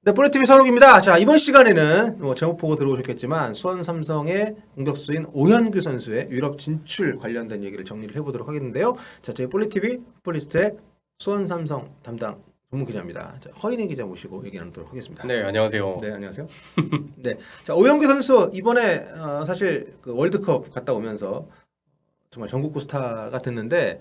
네, 볼리TV 서욱입니다. 자, 이번 시간에는 제목 보고 들어오셨겠지만 수원 삼성의 공격수인 오현규 선수의 유럽 진출 관련된 얘기를 정리를 해보도록 하겠는데요. 자, 저희 볼리TV 풋볼리스트의 수원 삼성 담당 전문 기자입니다. 자, 허인혜 기자 모시고 얘기 나누도록 하겠습니다. 네, 안녕하세요. 네, 안녕하세요. 네, 자, 오현규 선수 이번에 사실 그 월드컵 갔다 오면서 정말 전국구 스타가 됐는데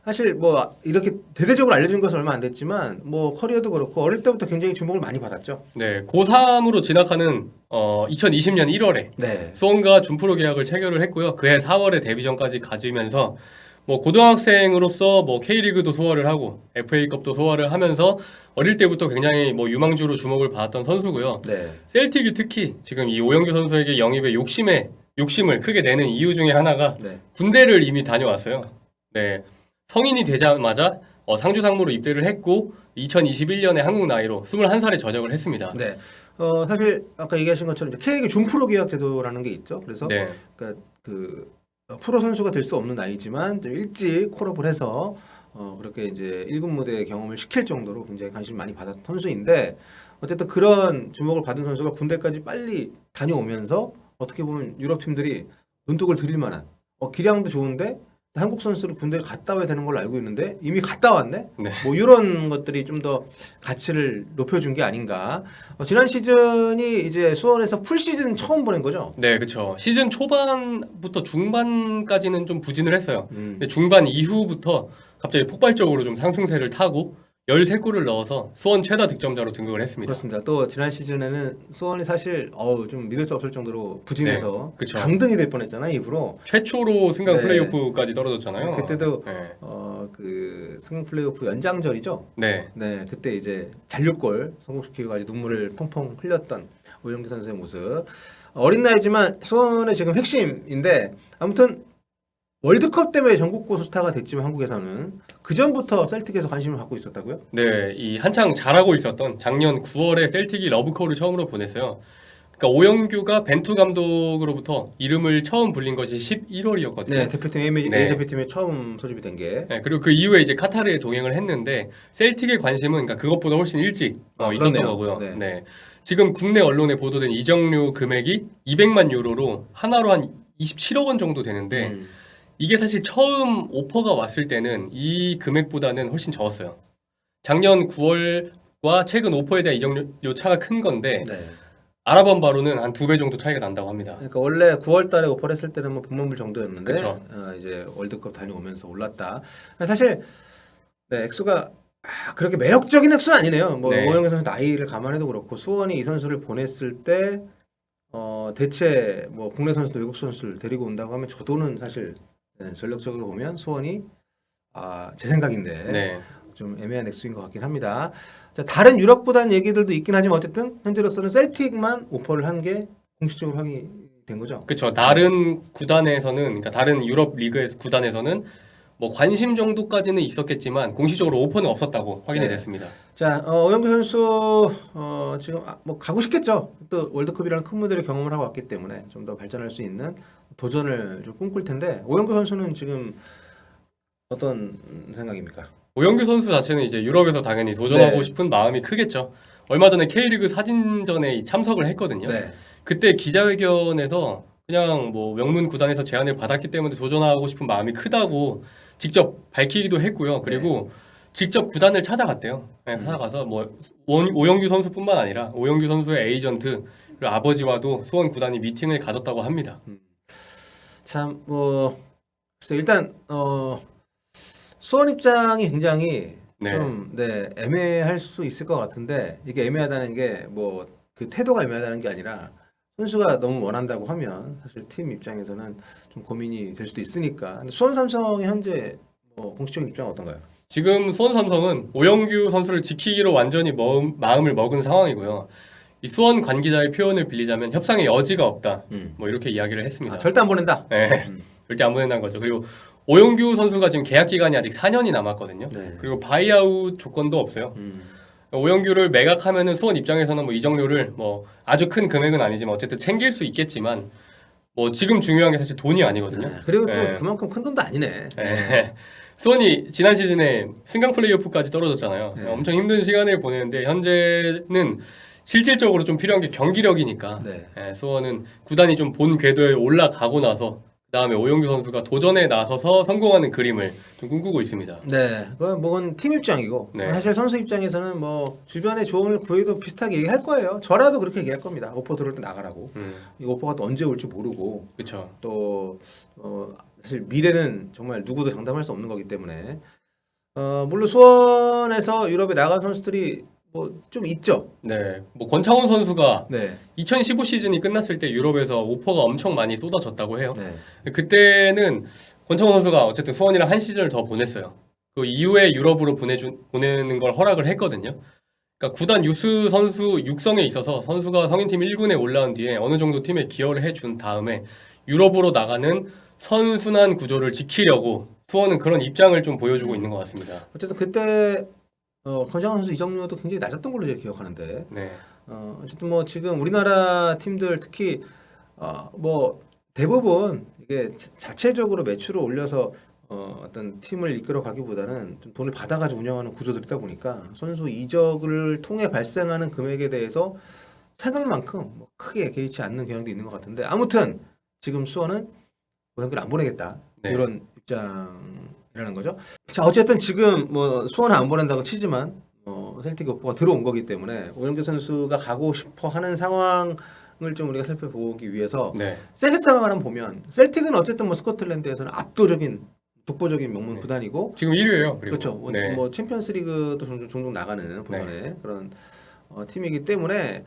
사실 뭐 이렇게 대대적으로 알려진 것은 얼마 안 됐지만 뭐 커리어도 그렇고 어릴 때부터 굉장히 주목을 많이 받았죠. 네, 고3으로 진학하는 2020년 1월에 네. 수원과 준프로 계약을 체결을 했고요. 그해 4월에 데뷔전까지 가지면서 뭐 고등학생으로서 뭐 K리그도 소화를 하고 FA컵도 소화를 하면서 어릴 때부터 굉장히 뭐 유망주로 주목을 받았던 선수고요. 네. 셀틱이 특히 지금 이 오영규 선수에게 영입의 욕심을 크게 내는 이유 중에 하나가 네. 군대를 이미 다녀왔어요. 네. 성인이 되자마자 상주 상무로 입대를 했고 2021년에 한국 나이로 21살에 전역을 했습니다. 네. 사실 아까 얘기하신 것처럼 이제 K리그 준프로 계약 제도라는 게 있죠. 그래서 네. 그러니까 프로 선수가 될 수 없는 나이지만 좀 일찍 콜업을 해서 그렇게 이제 1군 무대 경험을 시킬 정도로 굉장히 관심 많이 받았던 선수인데 어쨌든 그런 주목을 받은 선수가 군대까지 빨리 다녀오면서 어떻게 보면 유럽 팀들이 눈독을 들일 만한 기량도 좋은데 한국 선수를 군대를 갔다 와야 되는 걸로 알고 있는데 이미 갔다 왔네? 네. 뭐 이런 것들이 좀 더 가치를 높여준 게 아닌가. 지난 시즌이 이제 수원에서 풀시즌 처음 보낸 거죠? 네, 그렇죠. 시즌 초반부터 중반까지는 좀 부진을 했어요. 음. 근데 중반 이후부터 갑자기 폭발적으로 좀 상승세를 타고 13골을 넣어서 수원 최다 득점자로 등극을 했습니다. 그렇습니다. 또 지난 시즌에는 수원이 사실 좀 믿을 수 없을 정도로 부진해서 네, 그쵸. 강등이 될 뻔했잖아요, 입으로. 최초로 승강 네. 플레이오프까지 떨어졌잖아요. 그때도 네. 그 승강 플레이오프 연장전이죠. 네. 네, 그때 이제 잔류골 성공시키고 아주 눈물을 펑펑 흘렸던 오영규 선수의 모습. 어린 나이지만 수원의 지금 핵심인데 아무튼 월드컵 때문에 전국구 스타가 됐지만 한국에서는 그 전부터 셀틱에서 관심을 갖고 있었다고요? 네, 이 한창 잘하고 있었던 작년 9월에 셀틱이 러브콜을 처음으로 보냈어요. 그러니까 오영규가 벤투 감독으로부터 이름을 처음 불린 것이 11월이었거든요. 네, 대표팀 A 네. 대표팀에 처음 소집이 된 게. 네, 그리고 그 이후에 이제 카타르에 동행을 했는데 셀틱의 관심은 그러니까 그것보다 훨씬 일찍 있었던 그렇네요. 거고요. 네. 네. 지금 국내 언론에 보도된 이적료 금액이 200만 유로로 하나로 한 27억 원 정도 되는데 이게 사실 처음 오퍼가 왔을 때는 이 금액보다는 훨씬 적었어요. 작년 9월과 최근 오퍼에 대한 이적료 차가 큰 건데 네. 알아본 바로는 한 2배 정도 차이가 난다고 합니다. 그러니까 원래 9월 달에 오퍼를 했을 때는 뭐 100만 불 정도였는데 그쵸. 이제 월드컵 다녀오면서 올랐다. 사실 네, 액수가 그렇게 매력적인 액수는 아니네요. 뭐 네. 오영규 선수 나이를 감안해도 그렇고 수원이 이 선수를 보냈을 때 대체 뭐 국내 선수도 외국 선수를 데리고 온다고 하면 저도는 사실 전력적으로 보면 수원이 제 생각인데 네. 좀 애매한 액수인 것 같긴 합니다. 자, 다른 유럽 구단 얘기들도 있긴 하지만 어쨌든 현재로서는 셀틱만 오퍼를 한 게 공식적으로 확인된 거죠. 그렇죠. 다른 구단에서는 그러니까 다른 유럽 리그의 구단에서는 뭐 관심 정도까지는 있었겠지만 공식적으로 오퍼는 없었다고 확인이 네. 됐습니다. 자, 오영규 선수 지금 뭐 가고 싶겠죠. 또 월드컵이라는 큰 무대를 경험을 하고 왔기 때문에 좀 더 발전할 수 있는 도전을 좀 꿈꿀 텐데 오영규 선수는 지금 어떤 생각입니까? 오영규 선수 자체는 이제 유럽에서 당연히 도전하고 네. 싶은 마음이 크겠죠. 얼마 전에 K리그 사진전에 참석을 했거든요. 네. 그때 기자회견에서 그냥 뭐 명문 구단에서 제안을 받았기 때문에 도전하고 싶은 마음이 크다고 직접 밝히기도 했고요. 그리고 직접 구단을 찾아갔대요. 네, 찾아가서 뭐 오영규 선수뿐만 아니라 오영규 선수의 에이전트 그리고 아버지와도 수원 구단이 미팅을 가졌다고 합니다. 참 일단 수원 입장이 굉장히 네. 좀 애매할 수 있을 것 같은데 이게 애매하다는 게 뭐 그 태도가 애매하다는 게 아니라 선수가 너무 원한다고 하면 사실 팀 입장에서는 좀 고민이 될 수도 있으니까. 근데 수원 삼성의 현재 뭐 공식적인 입장은 어떤가요? 지금 수원 삼성은 오영규 선수를 지키기로 완전히 마음을 먹은 상황이고요. 이 수원 관계자의 표현을 빌리자면 협상의 여지가 없다. 뭐 이렇게 이야기를 했습니다. 절대 안 보낸다. 네, 절대 안 보낸다는 거죠. 그리고 오영규 선수가 지금 계약 기간이 아직 4년이 남았거든요. 네. 그리고 바이아웃 조건도 없어요. 오영규를 매각하면은 수원 입장에서는 뭐 이적료를 뭐 아주 큰 금액은 아니지만 어쨌든 챙길 수 있겠지만 뭐 지금 중요한 게 사실 돈이 아니거든요. 네. 그리고 또 네. 그만큼 큰 돈도 아니네. 네. 수원이 지난 시즌에 승강 플레이오프까지 떨어졌잖아요. 네. 엄청 힘든 시간을 보내는데 현재는 실질적으로 좀 필요한 게 경기력이니까 네. 예, 수원은 구단이 좀 본 궤도에 올라가고 나서 그다음에 오영규 선수가 도전에 나서서 성공하는 그림을 좀 꿈꾸고 있습니다. 네, 그건 팀 입장이고 네. 사실 선수 입장에서는 뭐 주변에 조언을 구해도 비슷하게 얘기할 거예요. 저라도 그렇게 얘기할 겁니다. 오퍼 들어올 때 나가라고. 이 오퍼가 또 언제 올지 모르고 그렇죠. 또 사실 미래는 정말 누구도 장담할 수 없는 거기 때문에 물론 수원에서 유럽에 나간 선수들이 뭐 좀 있죠. 네, 뭐 권창훈 선수가 네, 2015 시즌이 끝났을 때 유럽에서 오퍼가 엄청 많이 쏟아졌다고 해요. 네, 그때는 권창훈 선수가 어쨌든 수원이랑 한 시즌을 더 보냈어요. 그 이후에 유럽으로 보내는 걸 허락을 했거든요. 그러니까 구단 유스 선수 육성에 있어서 선수가 성인팀 1군에 올라온 뒤에 어느 정도 팀에 기여를 해준 다음에 유럽으로 나가는 선순환 구조를 지키려고 수원은 그런 입장을 좀 보여주고 있는 것 같습니다. 어쨌든 그때 권창훈 선수 이적료도 굉장히 낮았던 걸로 제가 기억하는데 네, 어쨌든 뭐 지금 우리나라 팀들 특히 뭐 대부분 이게 자체적으로 매출을 올려서 어떤 팀을 이끌어 가기보다는 좀 돈을 받아가지고 운영하는 구조들이다 보니까 선수 이적을 통해 발생하는 금액에 대해서 생각만큼 뭐 크게 개의치 않는 경향도 있는 것 같은데 아무튼 지금 수원은 고향길 안 보내겠다 네. 이런 입장이라는 거죠. 자 어쨌든 지금 뭐 수원은 안 보낸다고 치지만 셀틱 오퍼가 들어온 거기 때문에 오영규 선수가 가고 싶어 하는 상황을 좀 우리가 살펴보기 위해서 네, 셀틱 상황을 한번 보면 셀틱은 어쨌든 뭐 스코틀랜드에서는 압도적인 독보적인 명문 네. 구단이고 지금 1위예요. 그리고 그렇죠. 네. 뭐 챔피언스리그도 종종 나가는 본선에 그런 팀이기 때문에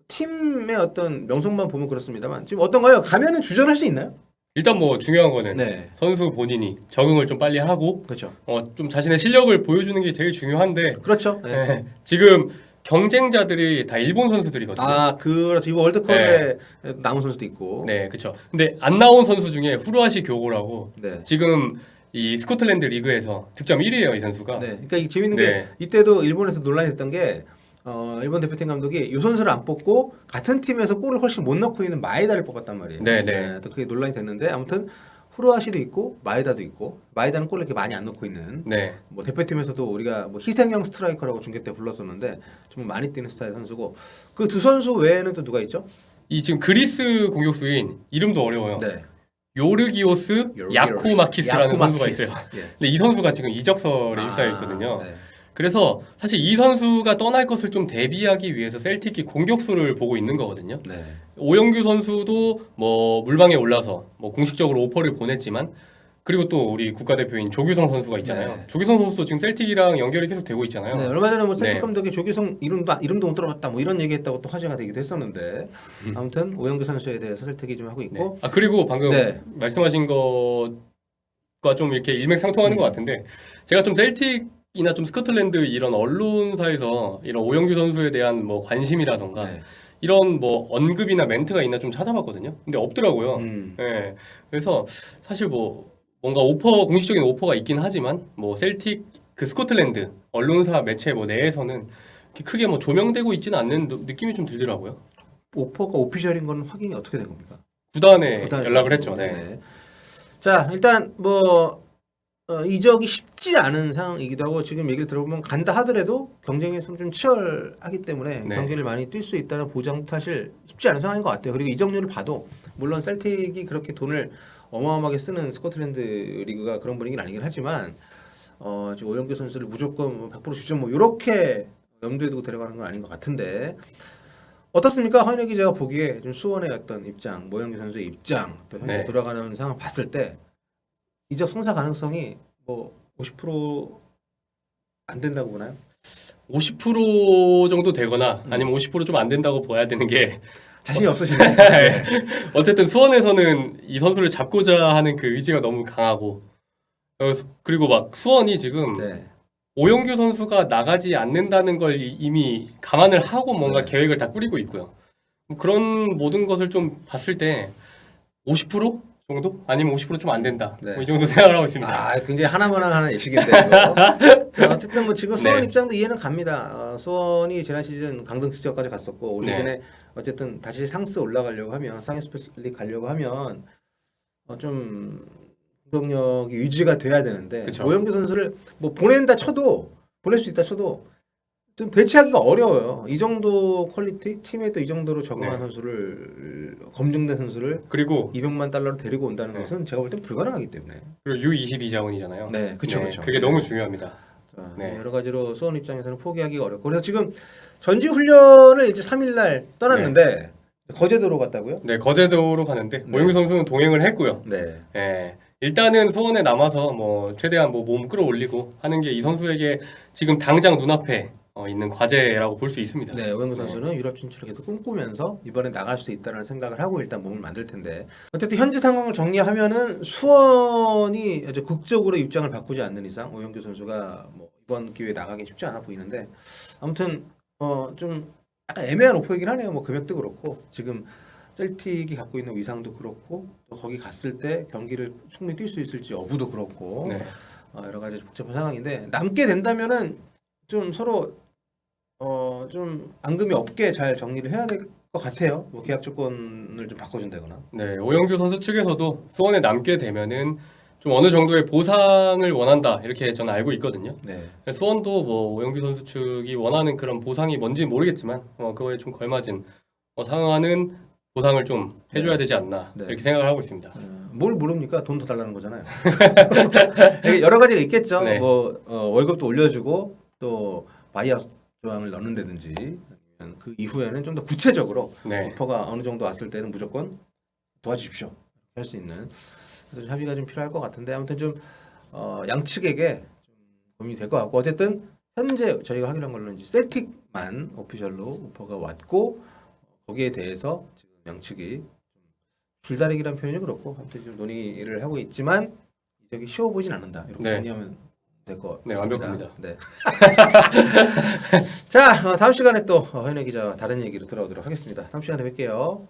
팀의 어떤 명성만 보면 그렇습니다만 지금 어떤가요? 가면은 주전할 수 있나요? 일단 뭐 중요한 거는 네, 선수 본인이 적응을 좀 빨리 하고 그렇죠. 좀 자신의 실력을 보여주는 게 제일 중요한데 그렇죠. 네. 네, 지금 경쟁자들이 다 일본 선수들이거든요. 그렇죠. 이번 월드컵에 남은 선수도 있고. 네, 그렇죠. 근데 안 나온 선수 중에 후루아시 교고라고 네. 지금 이 스코틀랜드 리그에서 득점 1위예요, 이 선수가. 네. 그러니까 이 재밌는 네. 게 이때도 일본에서 논란이 됐던 게 일본 대표팀 감독이 이 선수를 안 뽑고 같은 팀에서 골을 훨씬 못 넣고 있는 마에다를 뽑았단 말이에요. 네, 네. 또 그게 논란이 됐는데 아무튼 후루아시도 있고 마에다도 있고 마에다는 골을 이렇게 많이 안 넣고 있는 네. 뭐 대표팀에서도 우리가 뭐 희생형 스트라이커라고 중계 때 불렀었는데 좀 많이 뛰는 스타일 선수고 그 두 선수 외에는 또 누가 있죠? 이 지금 그리스 공격수인 이름도 어려워요. 네. 요르기오스 야코마키스라는 선수가 있어요. 예. 근데 이 선수가 지금 이적설에 휩싸여 있거든요. 네. 그래서 사실 이 선수가 떠날 것을 좀 대비하기 위해서 셀틱이 공격수를 보고 있는 거거든요. 네. 오영규 선수도 뭐 물방에 올라서 뭐 공식적으로 오퍼를 보냈지만 그리고 또 우리 국가대표인 조규성 선수가 있잖아요. 네. 조규성 선수도 지금 셀틱이랑 연결이 계속 되고 있잖아요. 네, 얼마 전에 뭐 셀틱 네. 감독이 조규성 이름도 못 들어봤다 뭐 이런 얘기했다고 또 화제가 되기도 했었는데 아무튼 오영규 선수에 대해서 설득이 좀 하고 네. 있고 그리고 방금 네. 말씀하신 것과 좀 이렇게 일맥상통하는 것 같은데 제가 좀 셀틱이나 좀 스코틀랜드 이런 언론사에서 이런 오영규 선수에 대한 뭐 관심이라던가 네. 이런 뭐 언급이나 멘트가 있나 좀 찾아봤거든요. 근데 없더라고요. 네. 그래서 사실 뭐 뭔가 공식적인 오퍼가 있긴 하지만 뭐 셀틱 그 스코틀랜드 언론사 매체 뭐 내에서는 이렇게 크게 뭐 조명되고 있지는 않는 느낌이 좀 들더라고요. 오퍼가 오피셜인 건 확인이 어떻게 된 겁니까? 구단에 구단에서 연락을 했죠. 가지고. 네. 자 일단 뭐 이적이 쉽지 않은 상황이기도 하고 지금 얘기를 들어보면 간다 하더라도 경쟁이 좀 치열하기 때문에 네. 경기를 많이 뛸 수 있다는 보장도 사실 쉽지 않은 상황인 것 같아요. 그리고 이적률을 봐도 물론 셀틱이 그렇게 돈을 어마어마하게 쓰는 스코틀랜드 리그가 그런 분위기는 아니긴 하지만 지금 오영규 선수를 무조건 100% 주전 뭐 이렇게 염두에 두고 데려가는 건 아닌 것 같은데 어떻습니까? 허인혜 기자가 보기에 좀 수원의 어떤 입장, 오영규 선수의 입장 또 현재 네. 돌아가는 상황 봤을 때 이적 성사 가능성이 뭐 50% 안 된다고 보나요? 50% 정도 되거나 아니면 50% 좀 안 된다고 봐야 되는 게 자신이 없으시네. 네. 어쨌든 수원에서는 이 선수를 잡고자 하는 그 의지가 너무 강하고 그리고 막 수원이 지금 네. 오영규 선수가 나가지 않는다는 걸 이미 감안을 하고 뭔가 네. 계획을 다 꾸리고 있고요. 그런 모든 것을 좀 봤을 때 50% 정도? 아니면 50% 좀 안 된다. 네. 뭐이 정도 생각을 하고 있습니다. 굉장히 하나만한 하나 예측인데 이거. 자, 어쨌든 뭐 지금 수원 네. 입장도 이해는 갑니다. 수원이 지난 시즌 강등 지역까지 갔었고 올 네. 시즌에 어쨌든 다시 상스 올라가려고 하면 상위 스페셜리그 가려고 하면 좀 공격력이 유지가 돼야 되는데 그쵸. 오영규 선수를 뭐 보낼 수 있다 쳐도 좀 대체하기가 어려워요. 이 정도 퀄리티 팀에 또 이 정도로 적응한 네. 선수를 검증된 선수를 그리고 200만 달러로 데리고 온다는 네. 것은 제가 볼 땐 불가능하기 때문에. U22 자원이잖아요. 네, 그렇죠, 그렇죠. 그게 너무 중요합니다. 자, 네. 여러 가지로 수원 입장에서는 포기하기가 어렵고 그래서 지금 전지 훈련을 이제 3일날 떠났는데 거제도로 갔다고요? 네, 거제도로 가는데 네. 오영규 선수는 동행을 했고요. 네. 예. 일단은 소원에 남아서 뭐 최대한 뭐 몸 끌어올리고 하는 게 이 선수에게 지금 당장 눈앞에 있는 과제라고 볼 수 있습니다. 네, 오영구 선수는 유럽 진출을 계속 꿈꾸면서 이번에 나갈 수 있다는 생각을 하고 일단 몸을 만들 텐데 어쨌든 현재 상황을 정리하면은 수원이 아주 극적으로 입장을 바꾸지 않는 이상 오영규 선수가 뭐 이번 기회에 나가기 쉽지 않아 보이는데 아무튼 좀 약간 애매한 오퍼이긴 하네요. 뭐 금액도 그렇고 지금 셀틱이 갖고 있는 위상도 그렇고 또 거기 갔을 때 경기를 충분히 뛸 수 있을지 여부도 그렇고 네. 여러 가지 복잡한 상황인데 남게 된다면은 좀 서로 좀 앙금이 없게 잘 정리를 해야 될 것 같아요. 뭐 계약 조건을 좀 바꿔준다거나. 네, 오영규 선수 측에서도 수원에 남게 되면은 좀 어느 정도의 보상을 원한다 이렇게 저는 알고 있거든요. 네. 수원도 뭐 오영규 선수 측이 원하는 그런 보상이 뭔지 모르겠지만 그거에 좀 걸맞은 상응하는 보상을 좀 해줘야 되지 않나 네. 이렇게 생각을 하고 있습니다. 뭘 모릅니까? 돈 더 달라는 거잖아요. 이게 여러 가지가 있겠죠. 네. 뭐 월급도 올려주고 또 바이아웃 조항을 넣는다든지 아니면 그 이후에는 좀 더 구체적으로 네, 오퍼가 어느 정도 왔을 때는 무조건 도와주십시오 할 수 있는 그래서 좀 합의가 좀 필요할 것 같은데 아무튼 좀 양측에게 좀 고민이 될 것 같고 어쨌든 현재 저희가 확인한 걸로는 이제 셀틱만 오피셜로 오퍼가 왔고 거기에 대해서 지금 양측이 좀 줄다리기라는 표현이 그렇고 아무튼 좀 논의를 하고 있지만 이적이 쉬워 보진 않는다 이렇게 네. 정리하면 될 것 네, 같습니다. 완벽합니다. 네. 자 다음 시간에 또 현혜 기자와 다른 얘기로 돌아오도록 하겠습니다. 다음 시간에 뵐게요.